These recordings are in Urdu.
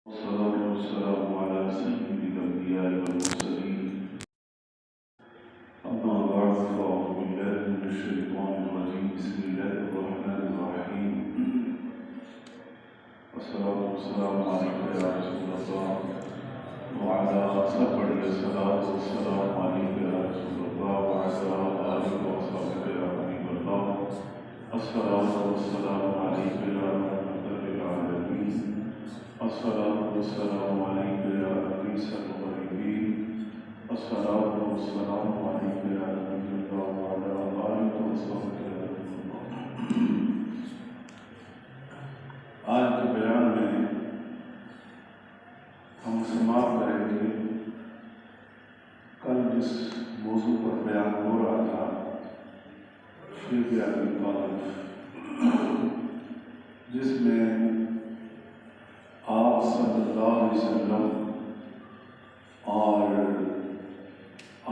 والصلاة والسلام على سيد الأنبياء والمرسلين. أما بعد فأعوذ بالله من الشيطان الرجيم. بسم الله الرحمن الرحيم. والصلاة والسلام عليك يا رسول الله وعلى صبر الصلاة والسلام عليك يا رسول الله وعلى آلك وصحبك يا حبيب الله. الصلاة والسلام عليك يا رحمة للعالمين. الصلاة والسلام عليك يا أنيس الغريبين. الصلاة والسلام عليك يا نبي الله وعلى آلك وصحبك يا رسول الله. آج کے بیان میں ہم سماعت کریں گے کل جس موضوع پر بیان ہو رہا تھا، شیخ ابی طالب، جس میں آپ صلی اللہ علیہ وسلم اور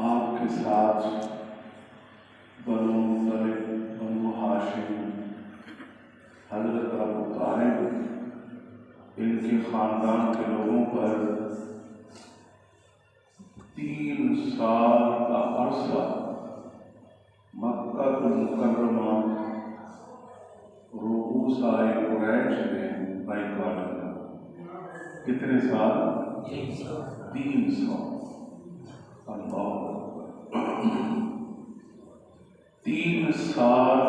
آپ کے ساتھ بنو مطلب، بنو ہاشم، حضرت ابو طالب، ان کے خاندان کے لوگوں پر 3 سال کا عرصہ مکہ المکرمہ رؤوسائے قریش نے بائیکاٹ کیا۔ کتنے سال؟ 3 سال۔ اللہ اکبر۔ 3 سال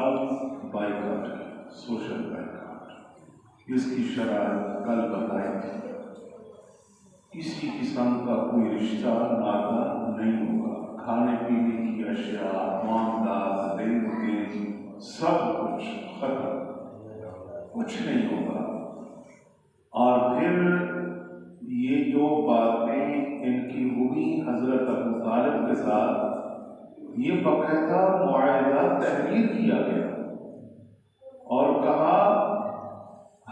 بائیکاٹ کیا، سوشل بائیکاٹ، جس کی شرائط کل بتائی تھی۔ کسی قسم کا کوئی رشتہ ناتا نہیں ہوگا، کھانے پینے کی اشیاء، معاملات، لین دین، سب کچھ ختم، کچھ نہیں ہوگا۔ اور پھر یہ جو باتیں ان کی ہوئی حضرت ابو طالب کے ساتھ، یہ باقاعدہ معاہدہ تحریر کیا گیا اور کہا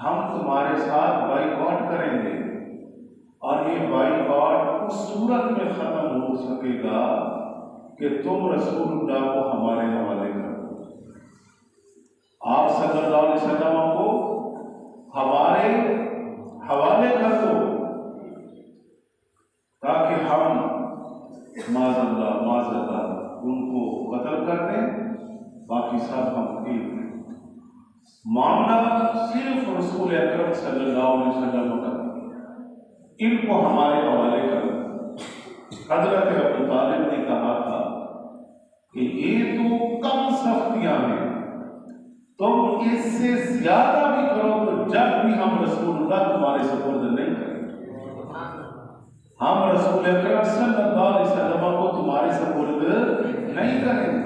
ہم تمہارے ساتھ بائیکاٹ کریں گے، اور یہ بائیکاٹ اس صورت میں ختم ہو سکے گا کہ تم رسول اللہ کو ہمارے حوالے کر دو، آپ صلی اللہ علیہ وسلم کو ہمارے حوالے کر دو، تاکہ ہم معاذ اللہ ان کو قتل کر دیں، باقی سب ہم ٹھیک ہیں۔ معاملہ صرف رسول اکرم صلی اللہ علیہ وسلم کا، ان کو ہمارے حوالے کر دیں۔ حضرت ابو طالب نے کہا تھا کہ یہ تو کم سختیاں ہیں، تم اس سے زیادہ بھی کرو تو جب بھی ہم رسول اللہ تمہارے سپرد نہیں کریں گے، ہم رسول اکرم صلی اللہ علیہ وسلم کو تمہارے سپرد نہیں کریں گے۔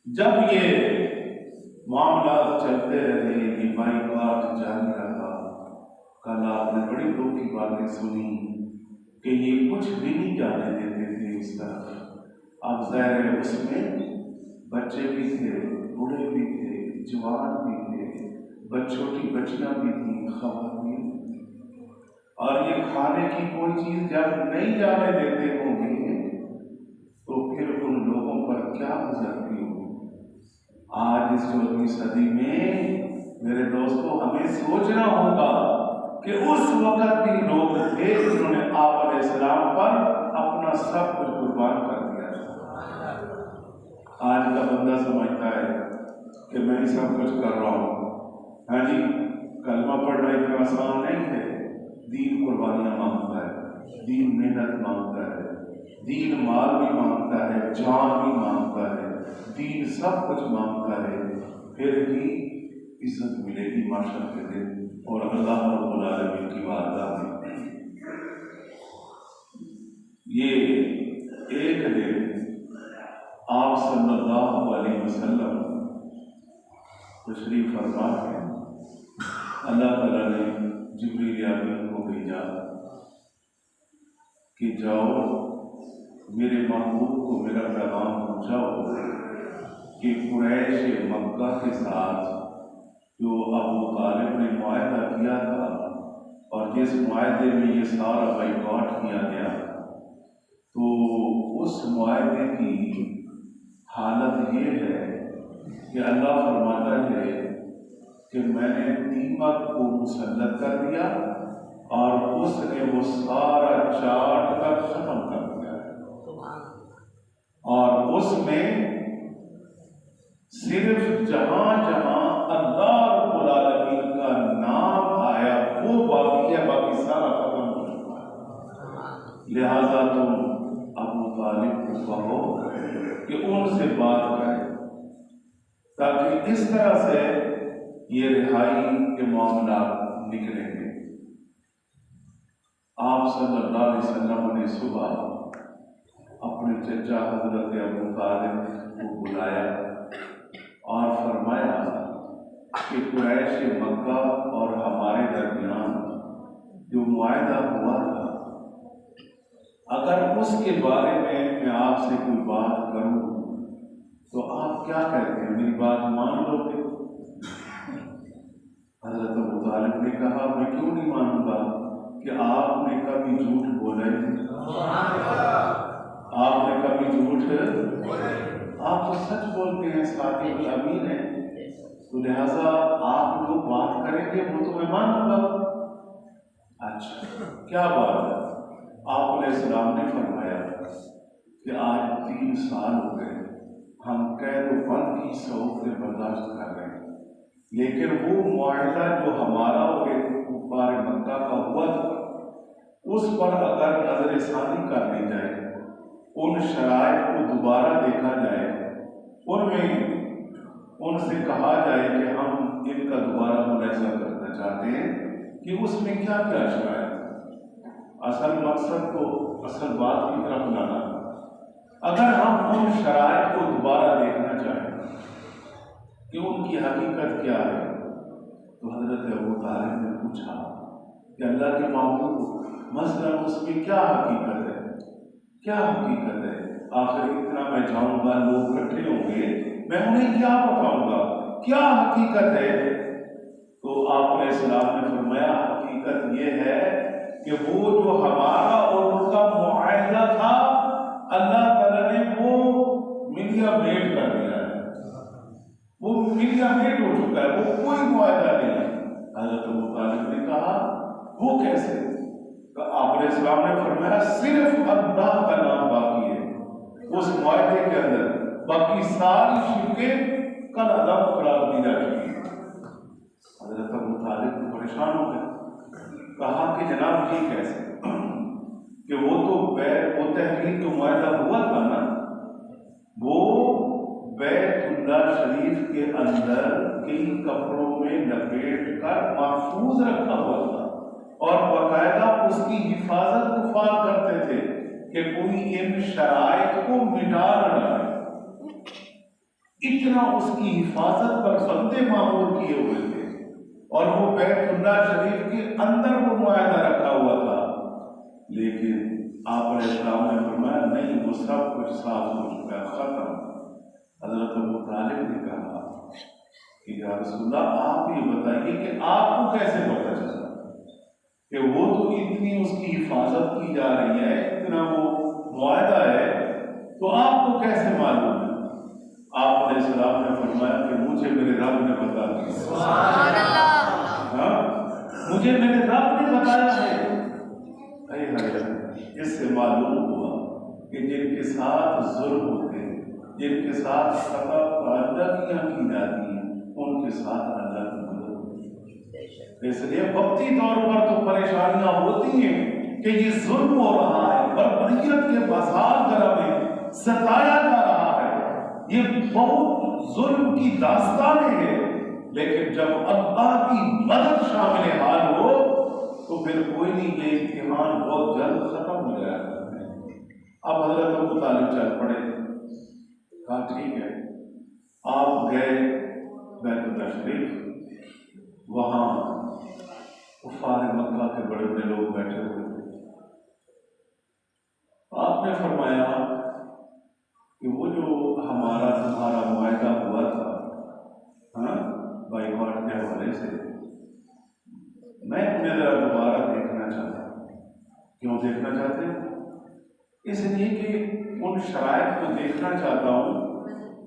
جب یہ معاملات چلتے رہے، یہ بائیکاٹ جاری رہا، کل آپ نے بڑی دکھ کی باتیں سنی کہ یہ کچھ بھی نہیں جانے دیتے تھے اس طرف۔ اب ظاہر ہے اس میں بچے بھی تھے، بوڑھے بھی تھے، جوان بھی تھے، چھوٹی بچیاں بھی تھیں، خواتین بھی تھیں، اور یہ کھانے کی کوئی چیز جب نہیں جانے دیتے ہوں گے تو پھر ان لوگوں پر کیا گزرتی ہوگی۔ آج اس 14ویں صدی میں میرے دوستوں ہمیں سوچنا ہوگا کہ اس وقت بھی لوگ تھے جنہوں نے آپ علیہ السلام پر اپنا سب کچھ قربان کر دیا۔ آج کا بندہ سمجھتا ہے کہ میں ہی سب کچھ کر رہا ہوں۔ ہاں جی، کلمہ پڑھنا اتنا آسان نہیں ہے، دین قربانیاں مانگتا ہے، دین محنت مانگتا ہے، دین مال بھی مانگتا ہے، جان بھی مانگتا ہے، دین سب کچھ مانگتا ہے، پھر بھی عزت ملے گی معاشر کے دن اور اللہ رب العالمین کی بارگاہ میں۔ یہ ایک دن آپ صلی اللہ علیہ وسلم تشریف فرما ہے، اللہ تعالیٰ نے جبریل امین کو بھیجا کہ جاؤ میرے محبوب کو میرا پیغام پہنچاؤ کہ قریش مکہ کے ساتھ جو ابو طالب نے معاہدہ کیا تھا اور جس معاہدے میں یہ سارا بائیکاٹ کیا گیا، تو اس معاہدے کی حالت یہ ہے کہ اللہ فرماتا ہے کہ میں نے دیمک کو مسلط کر دیا اور اس نے وہ سارا چاٹ کر ختم کر دیا اور اس میں صرف جہاں جہاں اللہ رب العالمین کا نام آیا وہ باقی ہے، باقی سارا ختم ہو چکا ہے۔ لہذا تم ابو طالب کو کہو کہ ان سے بات کریں تاکہ اس طرح سے یہ رہائی کے معاملات نکلیں گے۔ آپ صلی اللہ علیہ وسلم نے صبح اپنے چچا حضرت ابو طالب کو بلایا اور فرمایا کہ قریش مکہ اور ہمارے درمیان جو معاہدہ ہوا تھا، اگر اس کے بارے میں آپ سے کوئی بات کروں تو آپ کیا کہتے ہیں، میری بات مان لو گے؟ حضرت ابو طالب نے کہا میں کیوں نہیں مانوں گا کہ آپ نے کبھی جھوٹ بولا ہی نہیں، آپ نے کبھی جھوٹ، آپ تو سچ بولتے ہیں، صادق الامین ہیں، تو لہذا آپ جو بات کریں گے وہ تو میں مانوں گا۔ اچھا کیا بات ہے؟ آپ علیہ السلام نے فرمایا کہ آج 3 سال ہو گئے ہم قید و بند کی صعوبتیں برداشت کر رہے ہیں، لیکن وہ معاہدہ جو ہمارا اور کفار مکہ کا ہوا تھا اس پر اگر نظر ثانی کر لی جائے، ان شرائط کو دوبارہ دیکھا جائے، ان میں ان سے کہا جائے کہ ہم ان کا دوبارہ ملاحظہ کرنا چاہتے ہیں کہ اس میں کیا کیا شرائط ہے، اصل مقصد کو اصل بات کی طرف لانا، اگر ہم ان شرائط کو دوبارہ دیکھنا چاہیں کہ ان کی حقیقت کیا ہے، تو حضرت ابو طالب نے پوچھا کہ اللہ کے محبوب مثلا اس میں کیا حقیقت ہے، کیا حقیقت ہے؟ آخر اتنا میں جاؤں گا، لوگ اکٹھے ہوں گے، میں انہیں کیا بتاؤں گا، کیا حقیقت ہے؟ تو آپ علیہ السلام نے فرمایا حقیقت یہ ہے کہ وہ جو ہمارا اور ان کا معاہدہ تھا اللہ تعالیٰ نے وہ میڈیا میٹ کر دیا ہے، وہ میڈیا میٹ ہو چکا ہے، وہ کوئی معاہدہ نہیں ہے۔ حضرت ابو طالب نے کہا وہ کیسے؟ تو آپ علیہ السلام نے فرمایا صرف اللہ کا نام باقی ہے اس معاہدے کے اندر، باقی ساری شرکیں کل عدم قرار دی جا چکی ہیں۔ حضرت ابو طالب تو پریشان ہو گئے، کہا کہ جناب یہ کیسے کہ وہ تو وہ تحریر جو معاہدہ ہوا تھا نا، وہ بیت اللہ شریف کے اندر کئی کپڑوں میں لپیٹ کر محفوظ رکھا ہوا تھا اور باقاعدہ اس کی حفاظت کفار کرتے تھے کہ کوئی ان شرائط کو مٹا نہ ڈالے، اتنا اس کی حفاظت پر بندے معمور کیے ہوئے تھے، اور وہ بیت اللہ شریف کے اندر وہ معاہدہ رکھا ہوا تھا۔ لیکن آپ علیہ السلام نے فرمایا نہیں، وہ سب کچھ صاف ہو چکا ہے، ختم۔ حضرت ابو طالب نے کہا کہ یا رسول اللہ آپ یہ بتائیے کہ آپ کو کیسے پتہ چلا کہ وہ تو اتنی اس کی حفاظت کی جا رہی ہے، اتنا وہ معاہدہ ہے، تو آپ کو کیسے معلوم ہے؟ آپ علیہ السلام نے فرمایا کہ مجھے میرے رب نے بتا دیا، سبحان اللہ، مجھے میرے رب نے بتایا ہے۔ اس سے معلوم ہوا کہ جن کے ساتھ ظلم ہوتے ہیں، جن کے ساتھ خطا تعدیاں کی جاتی ہیں، ان کے ساتھ اللہ کی مدد ہوتی ہے۔ اس لیے وقتی طور پر تو پریشانیاں ہوتی ہیں کہ یہ ظلم ہو رہا ہے، بربریت کے بازار درہ میں ستایا جا رہا ہے، یہ بہت ظلم کی داستانیں ہیں، لیکن جب اللہ کی مدد شامل حال ہو تو پھر کوئی نہیں، یہ امتحان بہت جلد ختم ہو جائے گا۔ اب حضرت ابو طالب چل پڑے، کہا ٹھیک ہے، آپ گئے بیت اللہ شریف، وہاں کفار مکہ کے بڑے بڑے لوگ بیٹھے ہوئے تھے، آپ نے فرمایا کہ وہ جو ہمارا تمہارا معاہدہ ہوا تھا بائیکاٹ کے حوالے سے، میں انہیں ذرا دوبارہ دیکھنا چاہتا ہوں۔ کیوں دیکھنا چاہتے ہوں؟ اس لیے کہ ان شرائط کو دیکھنا چاہتا ہوں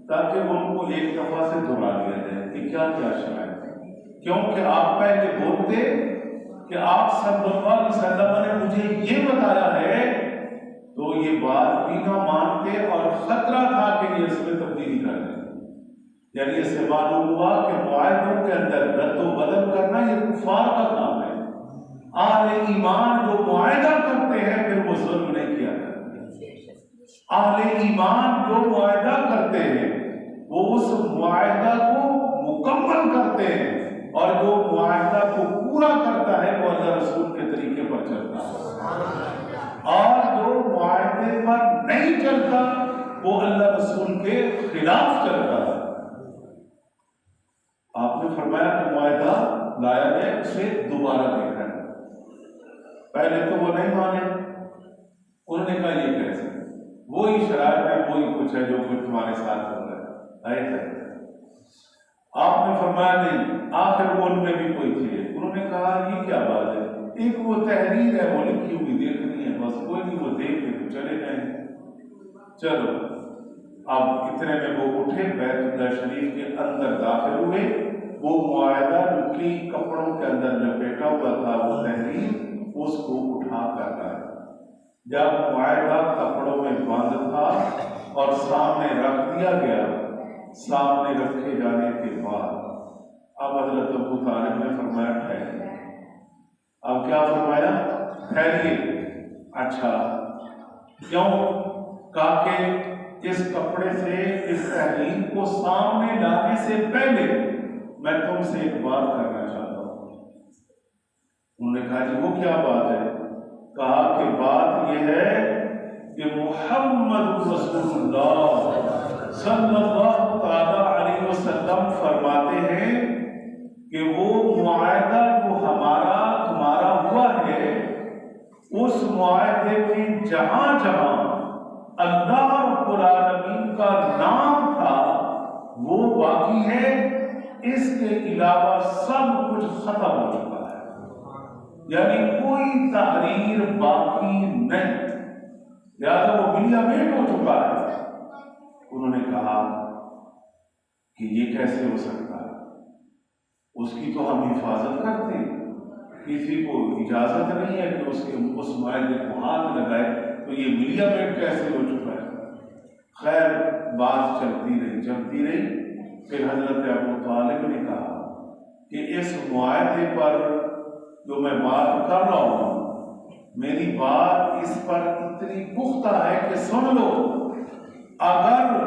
تاکہ ان کو ایک دفعہ سے دہرا دیا جائے کہ کیا کیا شرائط ہیں۔ کیونکہ آپ پہلے بولتے کہ آپ صلی اللہ علیہ وسلم نے مجھے یہ بتایا ہے تو یہ بات بھی نہ مانتے، اور خطرہ تھا کہ یہ اس میں تبدیلی کر دیں۔ یعنی اس سے معلوم ہوا کہ معاہدوں کے اندر رد و بدل کرنا یہ کفار کا کام ہے۔ اہل ایمان جو معاہدہ کرتے ہیں پھر وہ ظلم نہیں کیا کرتے۔ اہل ایمان جو معاہدہ کرتے ہیں وہ اس معاہدہ کو مکمل کرتے ہیں، اور جو معاہدہ کو پورا کرتا ہے وہ اللہ رسول کے طریقے پر چلتا ہے، اور جو معاہدے پر نہیں چلتا وہ اللہ رسول کے خلاف چلتا ہے۔ آپ نے فرمایا کہ معاہدہ لایا گیا، اسے دوبارہ دیکھا ہے۔ پہلے تو وہ نہیں مانے، انہوں نے کہا یہ کیسے، وہی شرائط ہے، وہی کچھ ہے جو کچھ تمہارے ساتھ ہو رہا ہے۔ آپ نے فرمایا نہیں، آخر وہ ان میں بھی کوئی تھے، انہوں نے کہا یہ کیا بات ہے، ایک وہ تحریر ہے وہ لکھی ہوئی دیکھنی ہے، بس کوئی نہیں، وہ دیکھ کے تو چلے جائیں۔ چلو اب اتنے میں وہ اٹھے، بیت اللہ شریف کے اندر داخل ہوئے، وہ معاہدہ جو کئی کپڑوں کے اندر لپیٹا ہوا تھا وہ تحریر اس کو اٹھا کر لائے۔ جب معاہدہ کپڑوں میں بند تھا اور سامنے رکھ دیا گیا، سامنے رکھے جانے کے بعد اب حضرت ابو طالب نے فرمایا ٹھہریے۔ اب کیا فرمایا؟ ٹھہریے۔ اچھا کیوں؟ کہا کہ اس کپڑے سے اس تحریر کو سامنے لانے سے پہلے میں تم سے ایک بات کرنا چاہتا ہوں۔ انہوں نے کہا جی وہ کیا بات ہے؟ کہا کہ بات یہ ہے کہ محمد رسول اللہ صلی اللہ تعالی علیہ وسلم فرماتے ہیں کہ وہ معاہدہ جو ہمارا تمہارا ہوا ہے، اس معاہدے میں جہاں جہاں اللہ رب العالمین کا نام تھا وہ باقی ہے، اس کے علاوہ سب کچھ ختم ہو چکا ہے، یعنی کوئی تحریر باقی نہیں، لہذا وہ ملیا میٹ ہو چکا ہے۔ انہوں نے کہا کہ یہ کیسے ہو سکتا ہے، اس کی تو ہم حفاظت کرتے ہیں، کسی کو اجازت نہیں ہے کہ اس معاہدے کو ہاتھ لگائے، تو یہ ملیا میٹ کیسے ہو چکا ہے؟ خیر بات چلتی رہی۔ پھر حضرت ابو طالب نے کہا کہ اس معاہدے پر جو میں بات کر رہا ہوں، میری بات اس پر اتنی پختہ ہے کہ سن لو، اگر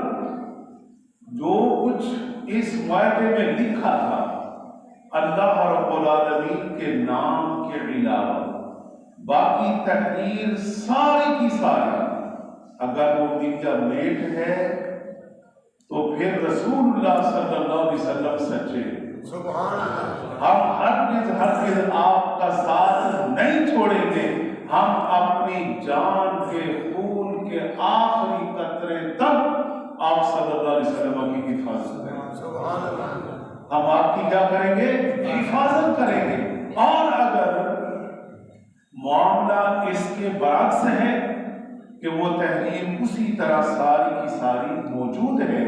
جو کچھ اس معاہدے میں لکھا تھا اللہ رب العالمین کے نام کے علاوہ باقی تحریر ساری کی ساری اگر وہ ملیا میٹ ہے تو پھر رسول اللہ صلی اللہ علیہ وسلم سچے۔ ہم ہرگز آپ کا ساتھ نہیں چھوڑیں گے، ہم اپنی جان کے خون کے آخری قطرے تک آپ صلی اللہ علیہ وسلم کی حفاظت کریں گے۔ ہم آپ کی کیا کریں گے؟ حفاظت کریں گے۔ اور اگر معاملہ اس کے برعکس ہے کہ وہ تحریر اسی طرح ساری کی ساری موجود ہے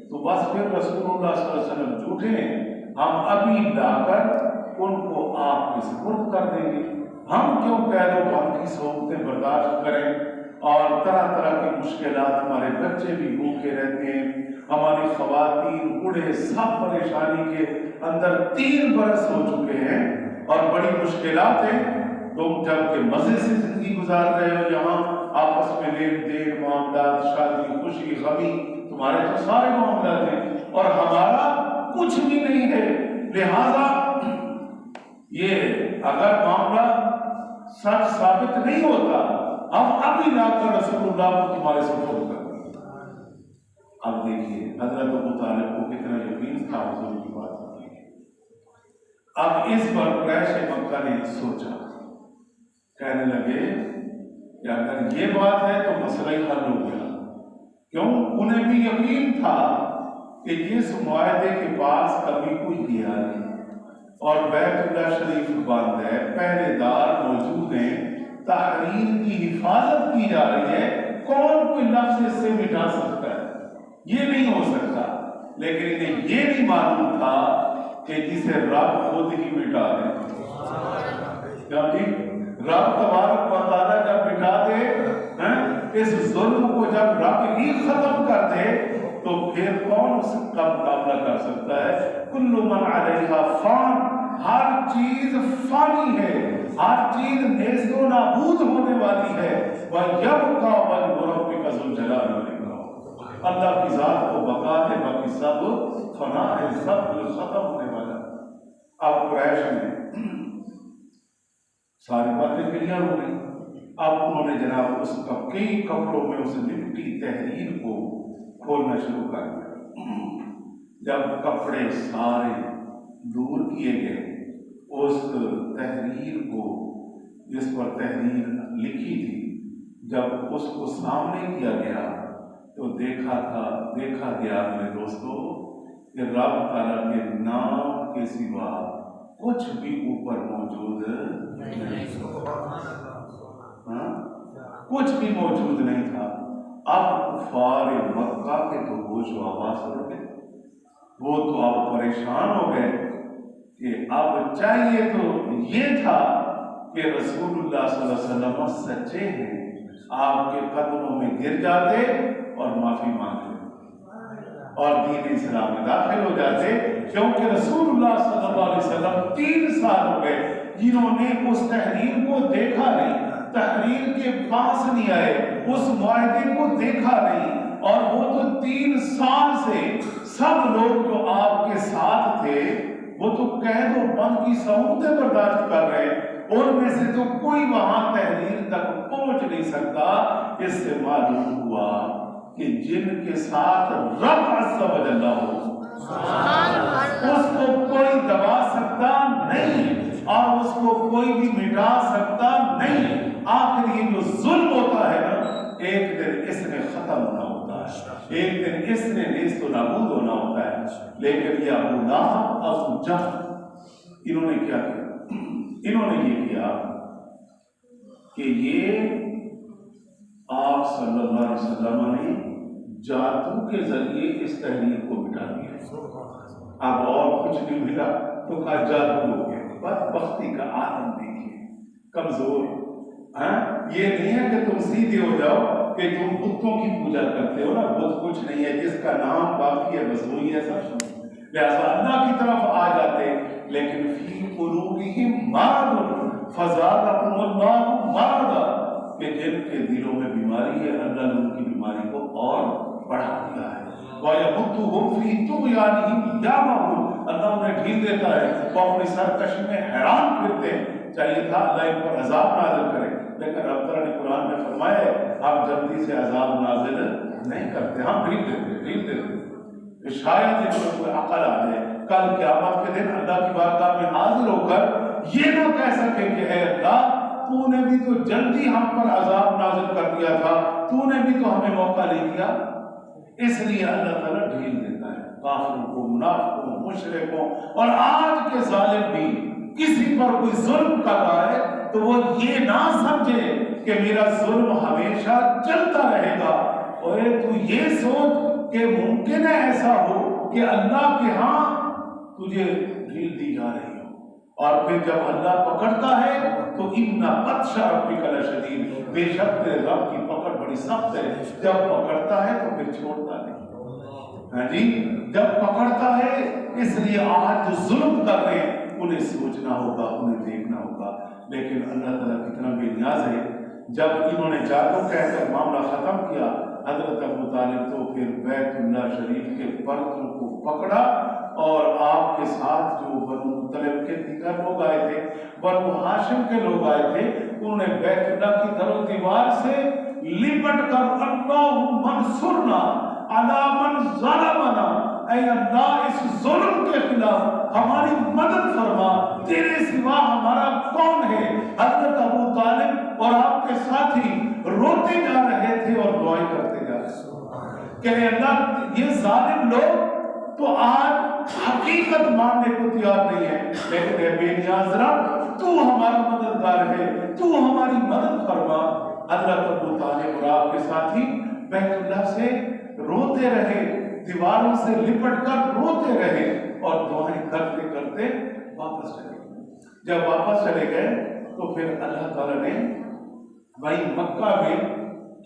تو بس پھر رسول اللہ صلی اللہ علیہ وسلم جھوٹے ہیں، ہم ابھی لا کر ان کو آپ کے سپرد کر دیں گے۔ ہم کیوں قید و بند کی صحبتیں برداشت کریں اور طرح طرح کی مشکلات، ہمارے بچے بھی بھوکے رہتے ہیں، ہماری خواتین بوڑھے سب پریشانی کے اندر 3 برس ہو چکے ہیں اور بڑی مشکلات ہیں۔ تم جب کہ مزے سے زندگی گزار رہے ہو، یہاں آپس میں لین دین معاملات، شادی خوشی غمی، تمہارے تو سارے معاملات ہیں اور ہمارا کچھ بھی نہیں ہے۔ لہذا یہ اگر معاملہ سچ ثابت نہیں ہوتا، ہم ابھی لا کر رسول اللہ کو تمہارے سپرد کر دیں۔ اب دیکھیے حضرت ابو طالب کو کتنا یقین تھا حضور کی بات کی۔ اب اس پر قریش مکہ نے سوچا، کہنے لگے کہ اگر یہ بات ہے تو مسئلہ ہی حل ہو گیا۔ کیوں؟ انہیں بھی یقین تھا کہ اس معاہدے کے پاس کبھی کوئی گیا نہیں اور بیت اللہ شریف بند ہے، پہرے دار موجود ہیں، تحریر کی حفاظت کی جا رہی ہے، کون کوئی لفظ اس سے مٹا سکتا ہے؟ یہ نہیں ہو سکتا۔ لیکن انہیں یہ نہیں معلوم تھا کہ جسے رب خود ہی مٹا دے. کیا جی؟ رب تبارک و تعالیٰ جب مٹا دے اس ظلم کو، جب رب ہی ختم کر دے تو پھر کون اس کا مقابلہ کر سکتا ہے؟ کل من علیہا فان، ہر چیز فانی ہے، ہر چیز نیست و نابود ہونے والی ہے. وَيَبْقَى وَجْهُ رَبِّكَ ذُو الْجَلَالِ وَالْإِكْرَامِ، اللہ کی ذات کو بقا ہے، باقی سب فنا ہے، سب ختم ہونے والا. اب قریش نے ساری باتیں کلیئر ہو گئی. اب انہوں نے جناب اس کا کئی کپڑوں میں اس لپٹی تحریر کو کھولنا شروع کر دیا. جب کپڑے سارے دور کیے گئے، اس تحریر کو جس پر تحریر لکھی تھی، جب اس کو سامنے کیا گیا تو دیکھا گیا میرے دوستو کہ رب تعالیٰ کے نام کے سوا کچھ بھی اوپر موجود نہیں، کچھ بھی موجود نہیں تھا. اب کفار مکہ کے تو ہوش و حواس اڑ گئے، وہ تو اب پریشان ہو گئے کہ اب چاہیے تو یہ تھا کہ رسول اللہ صلی اللہ علیہ وسلم سچے ہیں، آپ کے قدموں میں گر جاتے اور معافی مانگتے اور دین اسلام میں داخل ہو جاتے. کیونکہ رسول اللہ صلی اللہ علیہ وسلم 3 سال ہو گئے جنہوں نے اس تحریر کو دیکھا نہیں، تحریر کے پاس نہیں آئے، اس معاہدے کو دیکھا نہیں. اور وہ تو 3 سال سے سب لوگ جو آپ کے ساتھ تھے وہ تو قید و بند کی سہولتیں برداشت کر رہے ہیں، ان میں سے تو کوئی وہاں تحریر تک پہنچ نہیں سکتا. اس سے معلوم ہوا کہ جن کے ساتھ رب عز و جل ہو اس کو کوئی دبا سکتا نہیں اور اس کو کوئی بھی مٹا سکتا نہیں. آخر یہ جو ظلم ہوتا ہے نا، ایک دن اس نے ختم ہونا ہوتا ہے، ایک دن اس نے نیست و نابود ہونا ہوتا ہے. لیکن یہ ابو لہب، ابو جہل، انہوں نے کیا کیا؟ انہوں نے یہ کیا کہ یہ آپ صلی اللہ علیہ وسلم نے جادو کے ذریعے اس تحریر کو مٹا دیا. اب اور کچھ نہیں ملا تو کہا جادو ہو گیا. بدبختی کا عالم دیکھیے، کمزور. یہ نہیں ہے کہ تم سیدھے ہو جاؤ کہ تم بتوں کی پوجا کرتے ہو نا، بت کچھ نہیں ہے، جس کا نام باقی ہے بس وہی ہے سب، لہذا اللہ کی طرف آ جاتے. لیکن فی قلوبہم مرض فزادہم اللہ مرضا، کہ جن کے دلوں میں بیماری ہے اللہ نے ان کی بیماری کو اور بڑھا دیا ہے. وَيَمُدُّهُمْ فِي طُغْيَانِهِمْ يَعْمَهُونَ، اللہ انہیں ڈھیل دیتا ہے، وہ اپنی سرکشی میں حیران پھرتے ہیں. چاہیے تھا اللہ ان پر عذاب نازل کرے، لیکن رب تعالیٰ نے قرآن میں فرمایا ہے آپ جلدی سے عذاب نازل نہیں کرتے، ہم ڈھیل دیتے. شاید ان کو کوئی عقل آ جائے، کل قیامت کے دن اللہ کی بارگاہ میں حاضر ہو کر یہ نہ کہہ سکے کہ اے اللہ تو نے بھی تو جلدی ہم پر عذاب نازل کر دیا تھا، تو نے بھی تو ہمیں موقع نہیں دیا. اس لیے اللہ تعالیٰ ڈھیل دیتا ہے کافروں کو، منافقوں، مشرکوں. اور آج کے ظالم بھی کسی پر کوئی ظلم کر رہا ہے تو وہ یہ نہ سمجھے کہ میرا ظلم ہمیشہ چلتا رہے گا. اور تو یہ سوچ کہ ممکن ہے ایسا ہو کہ اللہ کے ہاں تجھے ڈھیل دی جا رہی ہو، اور پھر جب اللہ پکڑتا ہے تو ان بطش ربک لشدید، بے شک تیرے رب کی پکڑ بڑی سخت ہے. جب پکڑتا ہے تو پھر چھوڑتا نہیں. ہاں جی، جب پکڑتا ہے. اس لیے آج جو ظلم کر رہے ہیں انہیں سوچنا ہوگا، انہیں دیکھنا ہوگا. لیکن اللہ تعالیٰ کتنا بے نیاز ہے. جب انہوں نے جادو کہہ کر معاملہ ختم کیا، حضرت ابو طالب تو پھر بیت اللہ شریف کے برتنوں کو پکڑا اور آپ کے ساتھ جو بنو مطلب کے دیگر لوگ آئے تھے، بنو ہاشم کے لوگ آئے تھے، انہوں نے بیت اللہ کی در و دیوار سے لپٹ کر اللہم انصرنا علی من ظلمنا، اے اللہ اس ظلم کے خلاف ہماری مدد فرما، تیرے سوا ہمارا کون ہے. حضرت ابو طالب اور آپ کے ساتھی روتے جا رہے تھے اور دعائیں کرتے جا رہے تھے کہ اے اللہ یہ ظالم لوگ تو آج حقیقت ماننے کو تیار نہیں ہے، لیکن اے بے نیاز رب تو ہمارا مددگار ہے، تو ہماری مدد فرما. حضرت ابو طالب اور آپ کے ساتھی بیت اللہ سے روتے رہے، دیواروں سے لپٹ کر روتے رہے اور دعائیں کرتے کرتے واپس چلے گئے۔ جب واپس چلے گئے تو پھر اللہ تعالیٰ نے وہی مکہ میں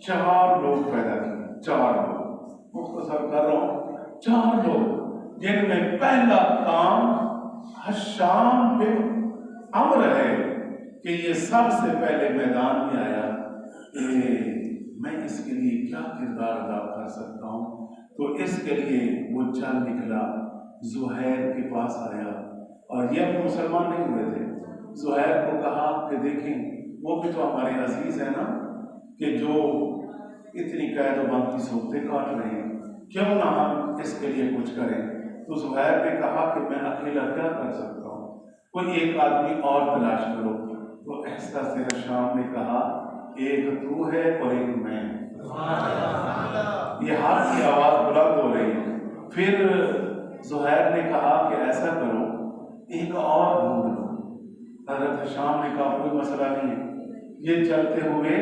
4 لوگ پیدا کیے، 4 لوگ، مختصر کر رہا ہوں، 4 لوگ جن میں پہلا کام حشام بن عمرو ہے کہ یہ سب سے پہلے میدان میں آیا کہ میں اس کے لیے کیا کردار ادا کر سکتا ہوں، تو اس کے لیے وہ چل نکلا، زہیر کے پاس آیا، اور یہ ابھی مسلمان نہیں ہوئے تھے۔ زہیر کو کہا کہ دیکھیں وہ بھی تو ہمارے عزیز ہیں نا، کہ جو اتنی قید و بند کی صورتیں کاٹ رہے ہیں، کیوں نہ ہم اس کے لیے کچھ کریں۔ تو زہیر نے کہا کہ میں اکیلا کیا کر سکتا ہوں، کوئی ایک آدمی اور تلاش کرو۔ تو ایسا سے حشام نے کہا ایک تو ہے اور ایک میں، یہ ہاتھ کی آواز بلند ہو رہی ہے۔ پھر زہیر نے کہا کہ ایسا کرو ایک اور ڈھونڈ لو۔ حضرت حشام نے کہا کوئی مسئلہ نہیں ہے۔ یہ چلتے ہوئے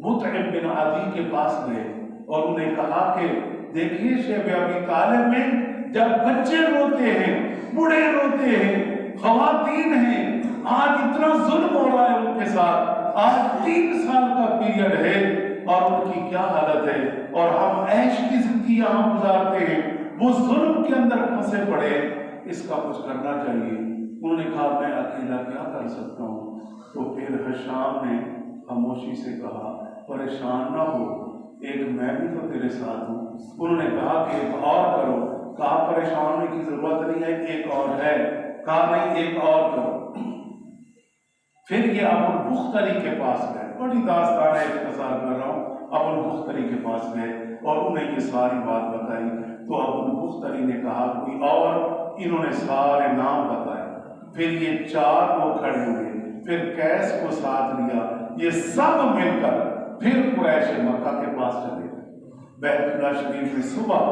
مطعم بن عدی کے پاس گئے اور انہیں کہا کہ دیکھیے شیب ابی طالب میں جب بچے روتے ہیں، بوڑھے روتے ہیں، خواتین ہیں، آج اتنا ظلم ہو رہا ہے ان کے ساتھ، آج 3 سال کا پیریڈ ہے اور ان کی کیا حالت ہے، اور ہم عیش کی زندگی یہاں گزارتے ہیں، وہ ظلم کے اندر پھنسے پڑے، اس کا کچھ کرنا چاہیے۔ انہوں نے کہا میں اکیلا کیا کر سکتا ہوں۔ تو پھر حشام نے خاموشی سے کہا پریشان نہ ہو، ایک میں بھی تو تیرے ساتھ ہوں۔ انہوں نے کہا کہ ایک اور کرو، کہا پریشان ہونے کی ضرورت نہیں ہے، ایک اور ہے، کہا نہیں ایک اور کرو۔ پھر یہ ابو البختری کے پاس گئے، بڑی داستان ہے، اختصار کر رہا ہوں۔ ابو البختری کے پاس گئے اور انہیں یہ ساری بات بتائی۔ تو ابو البختری نے کہا کوئی اور، انہوں نے سارے نام بتائے۔ پھر یہ 4 لوگ کھڑے ہوئے، پھر قیس کو ساتھ لیا، یہ سب مل کر پھر قریش مکہ کے پاس چلے گئے۔ بیت اللہ شریف میں صبح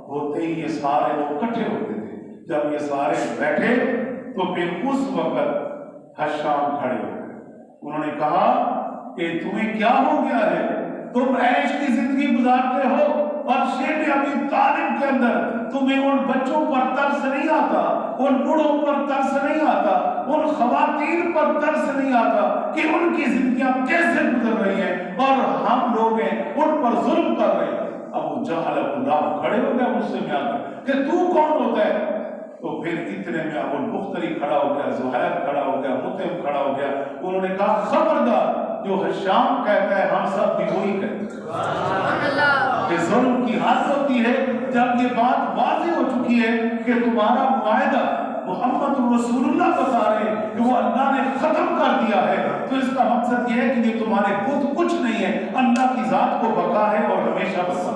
ہوتے ہی یہ سارے لوگ اکٹھے ہوتے تھے۔ جب یہ سارے بیٹھے تو پھر اس وقت حشام کھڑے ہو گئے۔ انہوں نے کہا کہ تمہیں کیا ہو گیا ہے، تم عیش کی زندگی گزارتے ہو اور شیب ابی طالب کے اندر تمہیں ان بچوں پر ترس نہیں آتا، ان بوڑھوں پر ترس نہیں آتا، ان خواتین پر ترس نہیں آتا کہ ان کی زندگیاں کیسے گزر رہی ہیں اور ہم لوگ ہیں ان پر ظلم کر رہے ہیں۔ ابو جہل ابو لہب کھڑے ہو گئے غصے میں آ کر کہ تو کون ہوتا ہے؟ تو پھر اتنے میں ابو البختری کھڑا ہو گیا، زہیر کھڑا ہو گیا، مطعم کھڑا ہو گیا۔ انہوں نے کہا خبردار، جو حشام کہتا ہے ہم سب بھی وہی کہتے ہیں کہ ظلم کی حد ہوتی ہے جب یہ بات واضح ہو چکی ہے کہ تمہارا معاہدہ محمد رسول اللہ بتا رہے ہیں کہ وہ اللہ نے ختم کر دیا ہے، تو اس کا مقصد یہ ہے کہ یہ تمہارے خود کچھ نہیں ہے، اللہ کی ذات کو بقا ہے اور ہمیشہ بقا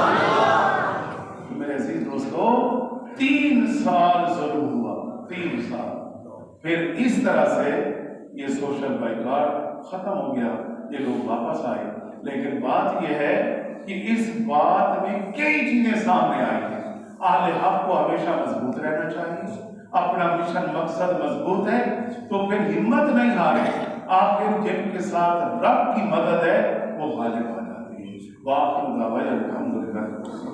ہے۔ میرے عزیز دوستو 3 سال ظلم ہوا، 3 سال۔ پھر اس طرح سے یہ سوشل بائیکاٹ ختم ہو گیا، یہ لوگ واپس آئے۔ لیکن بات یہ ہے کہ اس بات میں کئی چیزیں سامنے آئی ہیں۔ اہل حق کو ہمیشہ مضبوط رہنا چاہیے، اپنا مشن مقصد مضبوط ہے تو پھر ہمت نہیں ہارے، آخر جن کے ساتھ رب کی مدد ہے وہ غالب آ جاتی ہے۔ وآخر دعوانا الحمدللہ۔